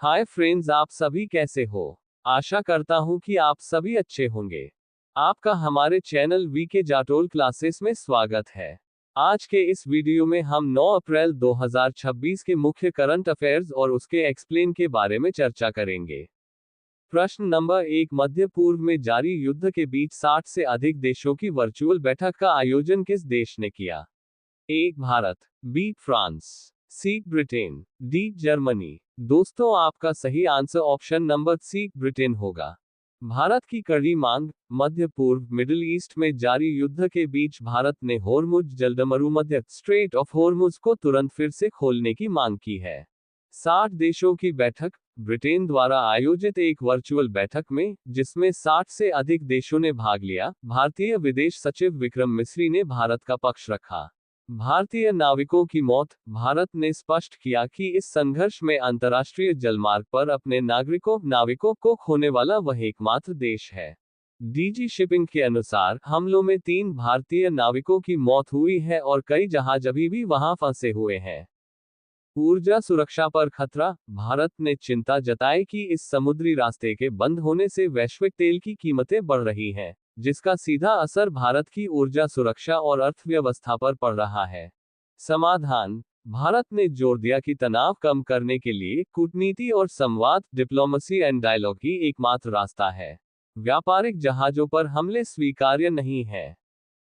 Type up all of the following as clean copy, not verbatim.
Hi friends, आप सभी कैसे हो। आशा करता हूं कि आप सभी अच्छे होंगे। आपका हमारे चैनल वीके जाटोल क्लासेस में स्वागत है। आज के इस वीडियो में हम 9 अप्रैल 2026 के मुख्य करंट अफेयर्स और उसके एक्सप्लेन के बारे में चर्चा करेंगे। प्रश्न नंबर 1, मध्य पूर्व में जारी युद्ध के बीच 60 से अधिक देशों की वर्चुअल बैठक का आयोजन किस देश ने किया? A Bharat, B France, C Britain, D Germany. दोस्तों, आपका सही answer option number C Britain होगा। भारत की कड़ी मांग। मध्य पूर्व मिडिल ईस्ट में जारी युद्ध के बीच भारत ने होर्मुज जलदमरुमध्य स्ट्रेट ऑफ होर्मुज को तुरंत फिर से खोलने की मांग की है। 60 देशों की बैठक। ब्रिटेन द्वारा आयोजित एक वर्चुअल बैठक में, जिसमें 60 से अधिक देशों ने भाग लिया, भारतीय विदेश सचिव विक्रम मिस्री ने भारत का पक्ष रखा। भारतीय नाविकों की मौत। भारत ने स्पष्ट किया कि इस संघर्ष में अंतर्राष्ट्रीय जलमार्ग पर अपने नाविकों को खोने वाला वह एकमात्र देश है। डीजी शिपिंग के अनुसार हमलों में 3 भारतीय नाविकों की मौत हुई है और कई जहाज अभी भी वहां फंसे हुए हैं। ऊर्जा सुरक्षा पर खतरा। भारत ने चिंता जताई कि इस समुद्री रास्ते के बंद होने से वैश्विक तेल की कीमतें बढ़ रही हैं, जिसका सीधा असर भारत की ऊर्जा सुरक्षा और अर्थव्यवस्था पर पड़ रहा है। समाधान। भारत ने जोर दिया कि तनाव कम करने के लिए कूटनीति और संवाद, डिप्लोमेसी एंड डायलॉग ही एकमात्र रास्ता है। व्यापारिक जहाजों पर हमले स्वीकार्य नहीं है।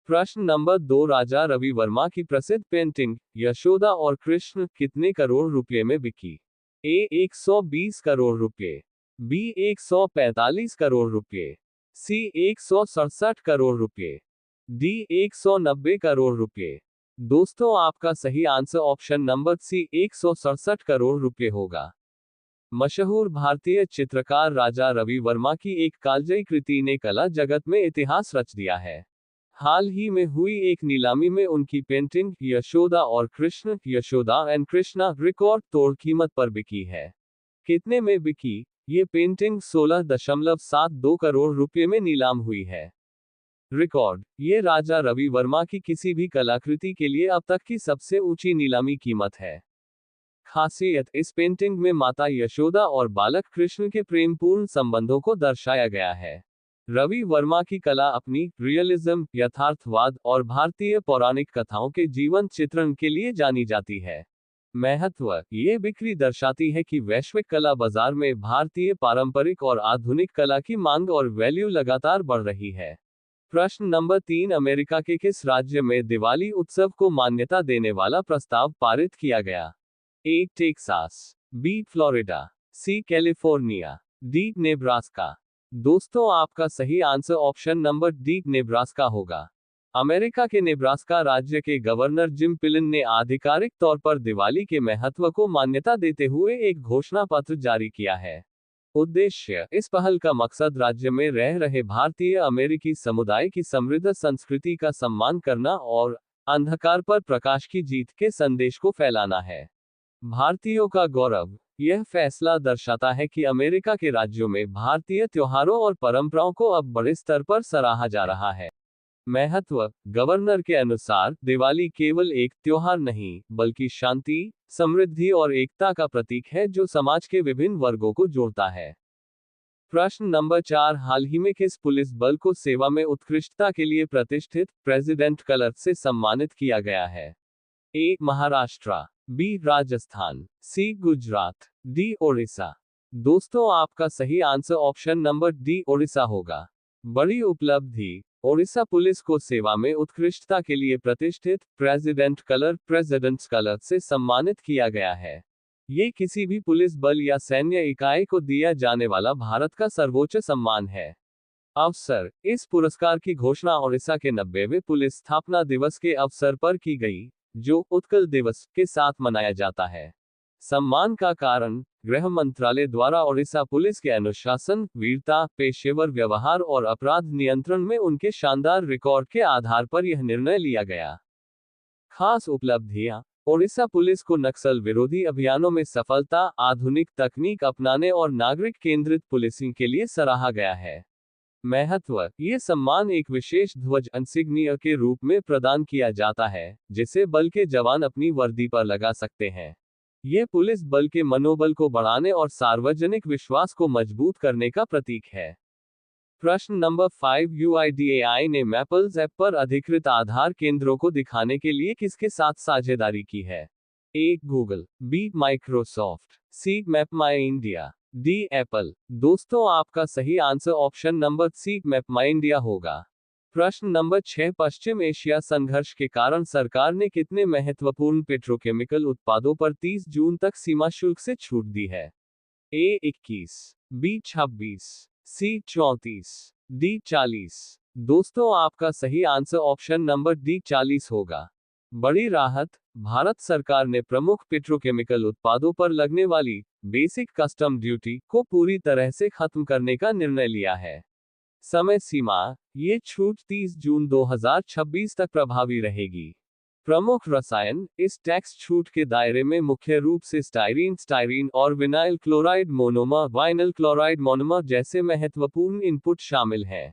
प्रश्न नंबर 2, राजा रवि वर्मा की प्रसिद्ध पेंटिंग यशोदा और कृष्ण कितने करोड़ रुपए में बिकी? ए 120 करोड़ रुपए, बी 145 करोड़ रुपए, सी 167 करोड़ रुपए, डी 190 करोड़ रुपए। दोस्तों, आपका सही answer option number C 167 crore रुपए होगा। मशहूर भारतीय चित्रकार राजा रवि वर्मा की एक कालजयी कृति ने कला जगत में इतिहास रच दिया है। हाल ही में हुई एक नीलामी में उनकी पेंटिंग यशोदा और कृष्ण यशोदा एंड कृष्णा रिकॉर्ड तोड़ कीमत पर बिकी है। कितने में बिकी? ये पेंटिंग 16.72 करोड़ रुपए में नीलाम हुई है। रिकॉर्ड। ये राजा रवि वर्मा की किसी भी कलाकृति के लिए अब तक की सबसे ऊंची नीलामी कीमत है। खासियत, इस पेंटिंग में माता यशोदा और बालक कृष्ण के प्रेमपूर्ण संबंधों को दर्शाया गया है। रवि वर्मा की कला अपनी रियलिज्म, यथार्थवाद और भारतीय पौराणिक कथाओं के जीवंत चित्रण के लिए जानी जाती है। महत्व। ये बिक्री दर्शाती है कि वैश्विक कला बाजार में भारतीय पारंपरिक और आधुनिक कला की मांग और वैल्यू लगातार बढ़ रही है। प्रश्न नंबर 3, अमेरिका के किस राज्य में दिवाली उत्सव को मान्यता देने वाला प्रस्ताव पारित किया गया? ए टेक्सास, बी फ्लोरिडा, सी कैलिफोर्निया, डी नेब्रास्का। दोस्तों, आपका सही answer option number D Nebraska होगा। अमेरिका के नेब्रास्का राज्य के गवर्नर जिम पिलन ने आधिकारिक तौर पर दिवाली के महत्व को मान्यता देते हुए एक घोषणा पत्र जारी किया है। उद्देश्य। इस पहल का मकसद राज्य में रह रहे भारतीय अमेरिकी समुदाय की समृद्ध संस्कृति का सम्मान करना और अंधकार पर प्रकाश की जीत के संदेश को फैलाना है। भारतीयों का गौरव। यह फैसला दर्शाता है कि अमेरिका के राज्यों में भारतीय त्योहारों और परंपराओं को अब बड़े स्तर पर सराहा जा रहा है। महत्व। गवर्नर के अनुसार दिवाली केवल एक त्योहार नहीं, बल्कि शांति, समृद्धि और एकता का प्रतीक है जो समाज के विभिन्न वर्गों को जोड़ता है। प्रश्न नंबर 4, हाल ही में किस पुलिस बल को सेवा में उत्कृष्टता के लिए प्रतिष्ठित प्रेसिडेंट कलर से सम्मानित किया गया है? ए महाराष्ट्र, बी राजस्थान, सी गुजरात, डी ओडिशा। दोस्तों, आपका सही answer option number D Odisha होगा। बड़ी उपलब्धि। ओडिशा पुलिस को सेवा में उत्कृष्टता के लिए प्रतिष्ठित प्रेसिडेंट्स कलर से सम्मानित किया गया है। ये किसी भी पुलिस बल या सैन्य इकाई को दिया जाने वाला भारत का सर्वोच्च सम्मान है। अवसर। इस पुरस्कार की घोषणा ओडिशा के 90वें पुलिस स्थापना दिवस के अवसर पर की गई, जो उत्कल दिवस के साथ मनाया जाता है। सम्मान का कारण। गृह मंत्रालय द्वारा ओडिशा पुलिस के अनुशासन, वीरता, पेशेवर व्यवहार और अपराध नियंत्रण में उनके शानदार रिकॉर्ड के आधार पर यह निर्णय लिया गया। खास उपलब्धियां। ओडिशा पुलिस को नक्सल विरोधी अभियानों में सफलता, आधुनिक तकनीक अपनाने और नागरिक केंद्रित पुलिसिंग के लिए सराहा गया है। महत्व। ये सम्मान एक विशेष ध्वज इंसिग्निया के रूप में प्रदान किया जाता है, जिसे बल के जवान अपनी वर्दी पर लगा सकते हैं। यह पुलिस बल के मनोबल को बढ़ाने और सार्वजनिक विश्वास को मजबूत करने का प्रतीक है। प्रश्न नंबर 5, UIDAI ने मैपल्स ऐप पर अधिकृत आधार केंद्रों को दिखाने के लिए किसके साथ साझेदारी की है? A. Google, B. Microsoft, C. Map My India, D. Apple. दोस्तों आपका सही answer option number C Map My India होगा। प्रश्न नंबर 6, पश्चिम एशिया संघर्ष के कारण सरकार ने कितने महत्वपूर्ण पेट्रोकेमिकल उत्पादों पर 30 जून तक सीमा शुल्क से छूट दी है? ए. 21, बी. 26, सी. 34, डी. 40। दोस्तों आपका सही आंसर ऑप्शन नंबर डी 40 होगा। बड़ी राहत, भारत सरकार ने प्रमुख पेट्रोकेमिकल उत्पादों पर लगने वाली बेसिक कस्टम ड्यूटी को पूरी तरह से खत्म करने का निर्णय लिया है। समय सीमा, ये छूट 30 जून 2026 तक प्रभावी रहेगी। प्रमुख रसायन इस टैक्स छूट के दायरे में मुख्य रूप से स्टाइरीन और vinyl chloride monomer, vinyl chloride monomer जैसे महत्वपूर्ण इनपुट शामिल हैं।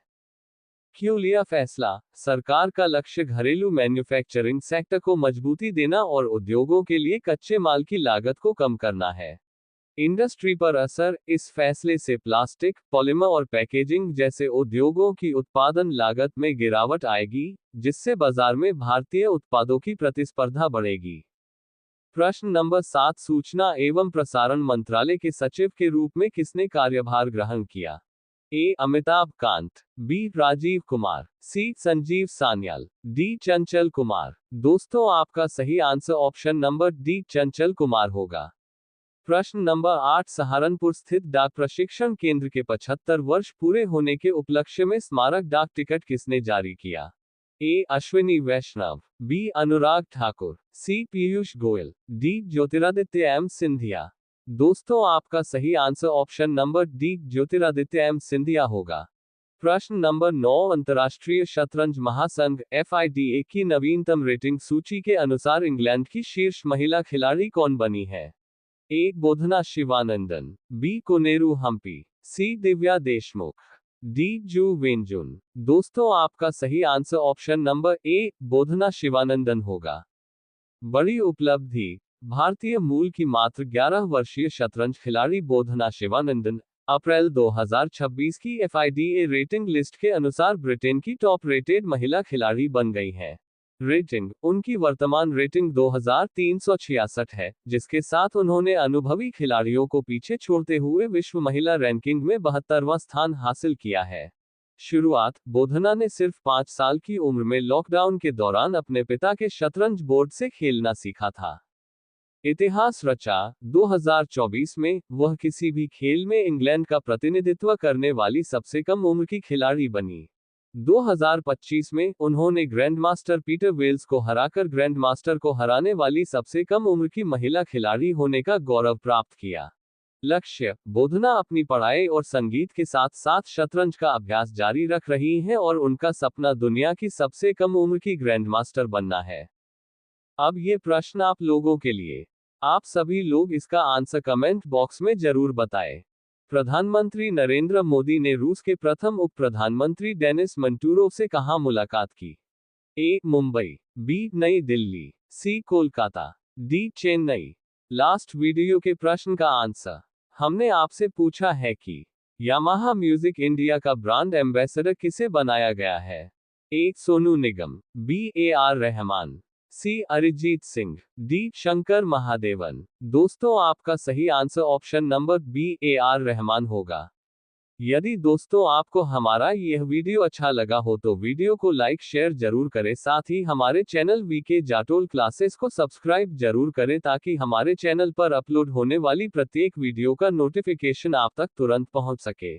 क्यों लिया फैसला? सरकार का लक्ष्य घरेलू मैन्युफैक्चरिंग सेक्टर को मजबूती देना और उद्योगों के लिए कच्चे माल की लागत को कम करना है। इंडस्ट्री पर असर, इस फैसले से प्लास्टिक, पॉलीमर और पैकेजिंग जैसे उद्योगों की उत्पादन लागत में गिरावट आएगी, जिससे बाजार में भारतीय उत्पादों की प्रतिस्पर्धा बढ़ेगी। प्रश्न नंबर 7, सूचना एवं प्रसारण मंत्रालय के सचिव के रूप में किसने कार्यभार ग्रहण किया? ए. अमिताभ कांत, बी. राजीव कुमार, सी. संजीव सान्याल, डी. चंचल कुमार। दोस्तों आपका सही answer option number D Chanchal Kumar होगा। प्रश्न नंबर 8, सहारनपुर स्थित डाक प्रशिक्षण केंद्र के 75 वर्ष पूरे होने के उपलक्ष्य में स्मारक डाक टिकट किसने जारी किया? A. Ashwini Vaishnaw, B. Anurag Thakur, C. Piyush Goyal, D. Jyotiraditya M Scindia. दोस्तों आपका सही answer option number D Jyotiraditya M Scindia होगा। प्रश्न नंबर 9, अंतर्राष्ट्रीय शतरंज महासंघ FIDA की नवीनतम रेटिंग सूची के अनुसार इंग्लैंड की शीर्ष महिला खिलाड़ी कौन बनी है? ए. बोधना शिवानंदन, बी. कोनेरू हम्पी, सी. दिव्या देशमुख, डी. जू वेंजुन। दोस्तों आपका सही answer option number A बोधना Sivanandan होगा। बड़ी उपलब्धि, भारतीय मूल की मात्र 11 वर्षीय शतरंज खिलाड़ी बोधना शिवानंदन अप्रैल 2026 की FIDA रेटिंग लिस्ट के अनुसार ब्रिटेन की टॉप रेटेड महिला खिलाड़ी बन गई हैं। रेटिंग, उनकी वर्तमान रेटिंग 2366 है, जिसके साथ उन्होंने अनुभवी खिलाड़ियों को पीछे छोड़ते हुए विश्व महिला रैंकिंग में 72वां स्थान हासिल किया है। शुरुआत, बोधना ने सिर्फ 5 साल की उम्र में लॉकडाउन के दौरान अपने पिता के शतरंज बोर्ड से खेलना सीखा था। इतिहास रचा, 2024 में वह किसी भी खेल में इंग्लैंड का प्रतिनिधित्व करने वाली सबसे कम उम्र की खिलाड़ी बनी। 2025 में उन्होंने ग्रैंडमास्टर पीटर वेल्स को हराकर ग्रैंडमास्टर को हराने वाली सबसे कम उम्र की महिला खिलाड़ी होने का गौरव प्राप्त किया। लक्ष्य, बोधना अपनी पढ़ाई और संगीत के साथ साथ शतरंज का अभ्यास जारी रख रही हैं और उनका सपना दुनिया की सबसे कम उम्र की ग्रैंडमास्टर बनना है। अब ये प्रश्न आप लोगों के लिए, आप सभी लोग इसका आंसर कमेंट बॉक्स में जरूर बताएं। प्रधानमंत्री नरेंद्र मोदी ने रूस के प्रथम उप प्रधानमंत्री डेनिस मंटूरोव से कहां मुलाकात की? A. Mumbai, B. New Delhi, C. Kolkata, D. Chennai. Last video के प्रश्न का आंसर हमने आपसे पूछा है कि यामाहा म्यूजिक इंडिया का ब्रांड एम्बेसडर किसे बनाया गया है? A. Sonu Nigam, B. AR Rahman, C. Arijit Singh, D. Shankar Mahadevan. दोस्तों आपका सही answer option number B AR Rahman होगा। यदि दोस्तों आपको हमारा यह वीडियो अच्छा लगा हो तो वीडियो को लाइक शेयर जरूर करें, साथ ही हमारे चैनल VK जाटोल क्लासेस को सब्सक्राइब जरूर करें ताकि हमारे चैनल पर अपलोड होने वाली प्रत्येक वीडियो का नोटिफिकेशन आप तक तुरंत पहुंच सके।